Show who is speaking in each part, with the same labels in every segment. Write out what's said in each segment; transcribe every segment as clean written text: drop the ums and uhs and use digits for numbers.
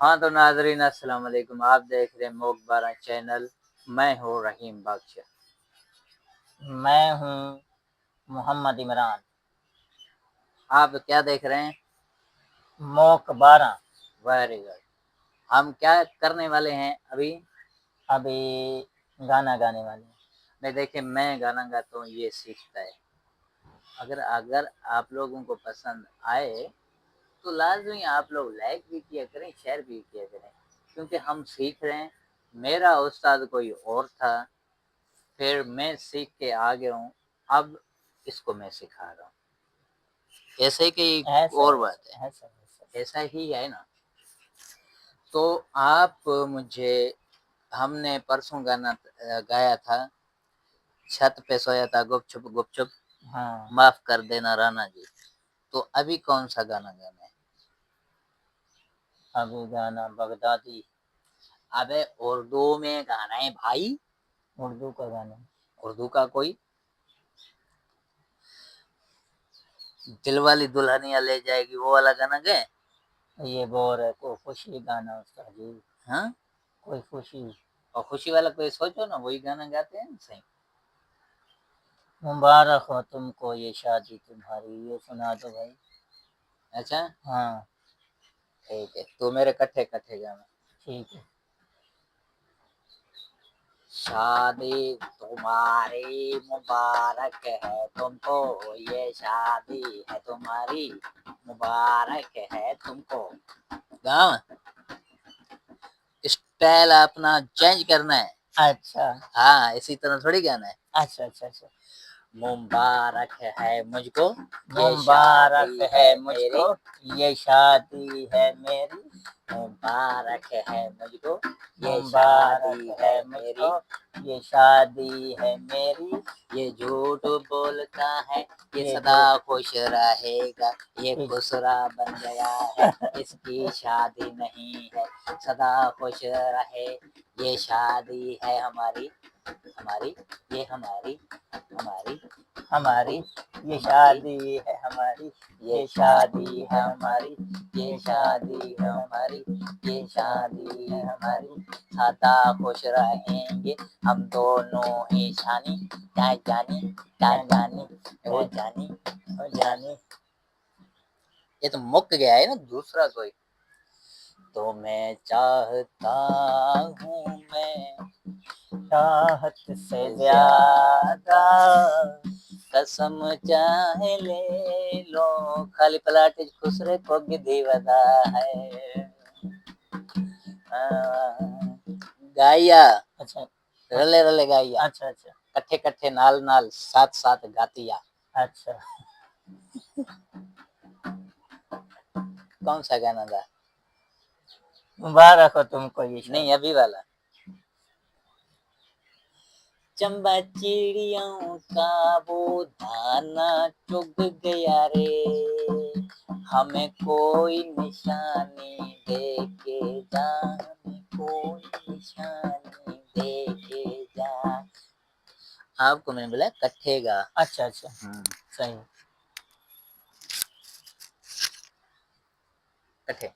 Speaker 1: हाँ तो नाजरीन अस्सलाम वालेकुम, आप देख रहे हैं मोगबारा चैनल। मैं हूँ रहीम बख्श।
Speaker 2: मैं हूँ मोहम्मद इमरान।
Speaker 1: आप क्या देख रहे हैं?
Speaker 2: मोकबारा।
Speaker 1: Very good. हम क्या करने वाले हैं अभी?
Speaker 2: अभी गाना गाने वाले हैं।
Speaker 1: मैं देखिए, मैं गाना गाता हूँ, ये सीखता है। अगर अगर आप लोगों को पसंद आए तो लाजमी आप लोग लाइक भी किया करें, शेयर भी किया करें, क्योंकि हम सीख रहे हैं। मेरा उस्ताद कोई और था, फिर मैं सीख के आ गया हूँ। अब इसको मैं सिखा रहा हूँ। ऐसे की
Speaker 2: ऐसा
Speaker 1: और बात है,
Speaker 2: ऐसा ऐसा ऐसा।
Speaker 1: ऐसा ही है ना। तो आप मुझे, हमने परसों गाना गाया था, छत पे सोया था गुपचुप गुपचुप,
Speaker 2: हाँ,
Speaker 1: माफ कर देना राना जी। तो अभी कौन सा गाना गाना है?
Speaker 2: अभी गाना बगदादी।
Speaker 1: अबे उर्दू में गाना है भाई।
Speaker 2: उर्दू का गाना।
Speaker 1: उर्दू का कोई, दिलवाली दुल्हनिया ले जाएगी वो वाला गाना गए?
Speaker 2: ये बोर है कोई खुशी गाना उसका जी।
Speaker 1: हाँ,
Speaker 2: कोई खुशी।
Speaker 1: और खुशी वाला कोई सोचो ना, वही गाना गाते हैं ना, सही।
Speaker 2: मुबारक हो तुमको ये शादी तुम्हारी, ये सुना दो भाई।
Speaker 1: अच्छा,
Speaker 2: हाँ,
Speaker 1: ठीक है, तो मेरे कट्ठे कट्ठे गाना।
Speaker 2: ठीक है।
Speaker 1: शादी तुम्हारी मुबारक है तुमको, ये शादी है तुम्हारी मुबारक है तुमको। गाँव स्टाइल अपना चेंज करना है।
Speaker 2: अच्छा
Speaker 1: हाँ, इसी तरह थोड़ी गाना है।
Speaker 2: अच्छा अच्छा अच्छा।
Speaker 1: मुबारक है मुझको, ये
Speaker 2: मुबारक
Speaker 1: शादी
Speaker 2: है
Speaker 1: है
Speaker 2: मुझको,
Speaker 1: मेरी।
Speaker 2: ये शादी है मेरी।
Speaker 1: मुबारक है मुझको, ये
Speaker 2: मुबारक
Speaker 1: शादी
Speaker 2: है
Speaker 1: है
Speaker 2: मुझको,
Speaker 1: मेरी।
Speaker 2: ये शादी है मेरी।
Speaker 1: ये झूठ बोलता है, ये
Speaker 2: ये
Speaker 1: सदा
Speaker 2: जो
Speaker 1: खुश रहेगा, ये
Speaker 2: इस
Speaker 1: खुसरा बन गया है, इसकी शादी नहीं है, सदा खुश रहे। ये शादी है हमारी, हमारी, ये हमारी, हमारी,
Speaker 2: हमारी,
Speaker 1: हमारी,
Speaker 2: ये
Speaker 1: हमारी,
Speaker 2: शादी है हमारी।
Speaker 1: ये
Speaker 2: ये
Speaker 1: शादी
Speaker 2: शादी
Speaker 1: है
Speaker 2: है
Speaker 1: हमारी,
Speaker 2: हमारी।
Speaker 1: ये
Speaker 2: ये
Speaker 1: शादी
Speaker 2: शादी
Speaker 1: है
Speaker 2: है
Speaker 1: हमारी,
Speaker 2: हमारी।
Speaker 1: ये
Speaker 2: ये
Speaker 1: शादी
Speaker 2: शादी
Speaker 1: है
Speaker 2: है
Speaker 1: हमारी।
Speaker 2: हमारी।
Speaker 1: सदा खुश रहेंगे हम दोनों ही शानी, क्या जानी, क्या जानी, वो जानी, वो जानी।
Speaker 2: जानी।
Speaker 1: ये तो मुक गया है ना दूसरा कोई। तो मैं चाहता हूँ, मैं
Speaker 2: चाहत से ज्यादा।
Speaker 1: ज्यादा, कसम चाहे ले लो, खाली पलाटे खुसरे को गिद्धी वदा है। गाइया,
Speaker 2: अच्छा
Speaker 1: रले रले गाइया,
Speaker 2: अच्छा अच्छा
Speaker 1: कट्ठे कट्ठे नाल नाल साथ साथ गातिया।
Speaker 2: अच्छा।
Speaker 1: कौन सा गाना था?
Speaker 2: मुबारक हो तुमको ये
Speaker 1: नहीं,
Speaker 2: शादी।
Speaker 1: अभी वाला। चंबा चिड़ियों का वो दाना चुग गया रे, हमें कोई निशानी दे के जा, हमें कोई निशानी दे के जा। आपको मैंने बोला कट्ठेगा।
Speaker 2: अच्छा अच्छा, सही।
Speaker 1: कट्ठे।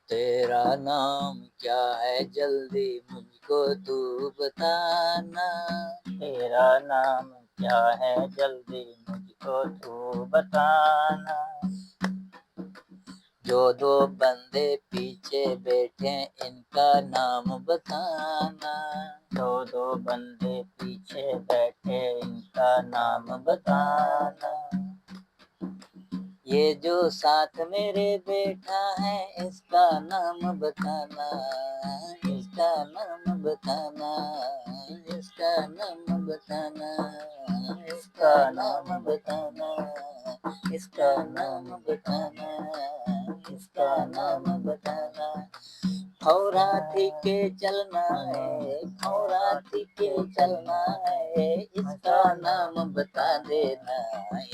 Speaker 1: तेरा नाम क्या है जल्दी मुझको तू बताना,
Speaker 2: तेरा नाम क्या है जल्दी मुझको तू बताना।
Speaker 1: जो दो बंदे पीछे बैठे इनका नाम बताना।
Speaker 2: दो दो बंदे पीछे बैठे इनका नाम बताना।
Speaker 1: ये जो साथ मेरे बैठा है इसका नाम बताना, इसका नाम बताना, इसका नाम बताना, इसका नाम बताना, इसका नाम बताना, इसका नाम बताना। खौरा थी के चलना है, खौरा थी के चलना है, इसका नाम बता देना,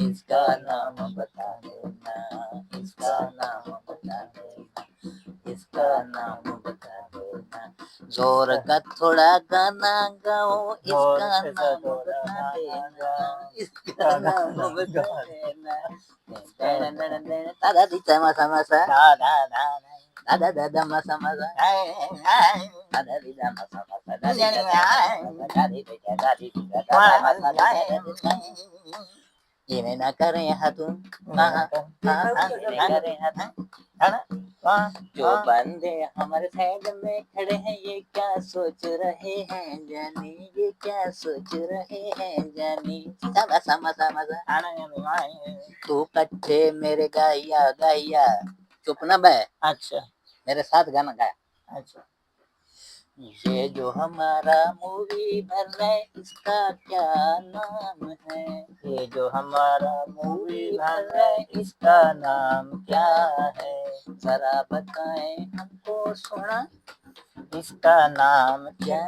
Speaker 1: इसका नाम बता देना, इसका नाम बता देना, इसका नाम बता देना। जोर का थोड़ा गाना गाओ, इसका नाम बता देना, इसका नाम बता देना। दादा दी चा मसा मसा
Speaker 2: दा दा दा
Speaker 1: दादा दादा मसा मसा दादा दी दा मसा मसा दादी दादी दादी ये मैं ना करें हाथों करें हाथों जो बंदे हमारे साइड में खड़े हैं ये क्या सोच रहे हैं जानी ये क्या सोच रहे हैं जानी मसा मसा मसा तू कच्चे मेरे गाया गाया चुप ना बे
Speaker 2: अच्छा
Speaker 1: मेरे साथ गाना गाया
Speaker 2: अच्छा
Speaker 1: ये जो हमारा मूवी भर है इसका क्या नाम है
Speaker 2: ये जो हमारा मूवी भर है इसका नाम क्या है
Speaker 1: जरा बताएं हमको सुना
Speaker 2: इसका नाम क्या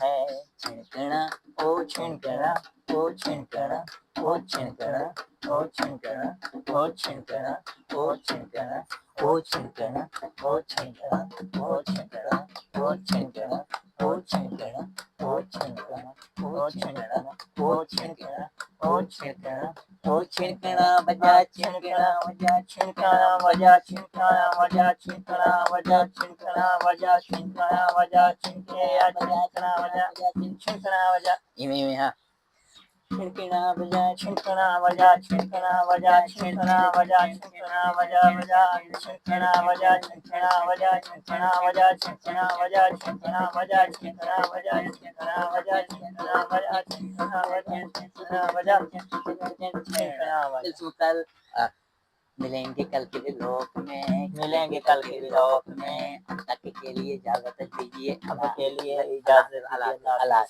Speaker 2: है
Speaker 1: छिनकना
Speaker 2: ओ छिनकना ओ छिनकना ओ छिनकना ओ छिनकना ओ छिनकना ओ छिनकना ओ छिनकना ओ छिनकना ओ छिनकना ओ छिनकना ओ छिनकना ओ छिनकना ओ छिनकना ओ छिनकना ओ छिनकना
Speaker 1: ओ छिनकना बजा छिनकना
Speaker 2: वजा छिनकना वजा छिनकना वजा छिनकना वजा छिनकना वजा छिनकना वजा छिनके या छिनकना वजा छिनकना वजा
Speaker 1: इमे हाँ
Speaker 2: छिनकना वजा छिनकना वजा छिनकना वजा छिनकना वजा छिनकना वजा वजा छिनकना वजा छिनकना वजा छिनकना वजा छिनकना वजा छिनकना वजा छिनकना वजा छिनकना वजा छिनकना वजा छिनकना वजा छिनकना वजा
Speaker 1: कल मिलेंगे कल के लोक में
Speaker 2: मिलेंगे कल के लोक
Speaker 1: में अब तक के लिए इजाजत दीजिए
Speaker 2: अब के लिए इजाजत दीजिए।
Speaker 1: अल्लाह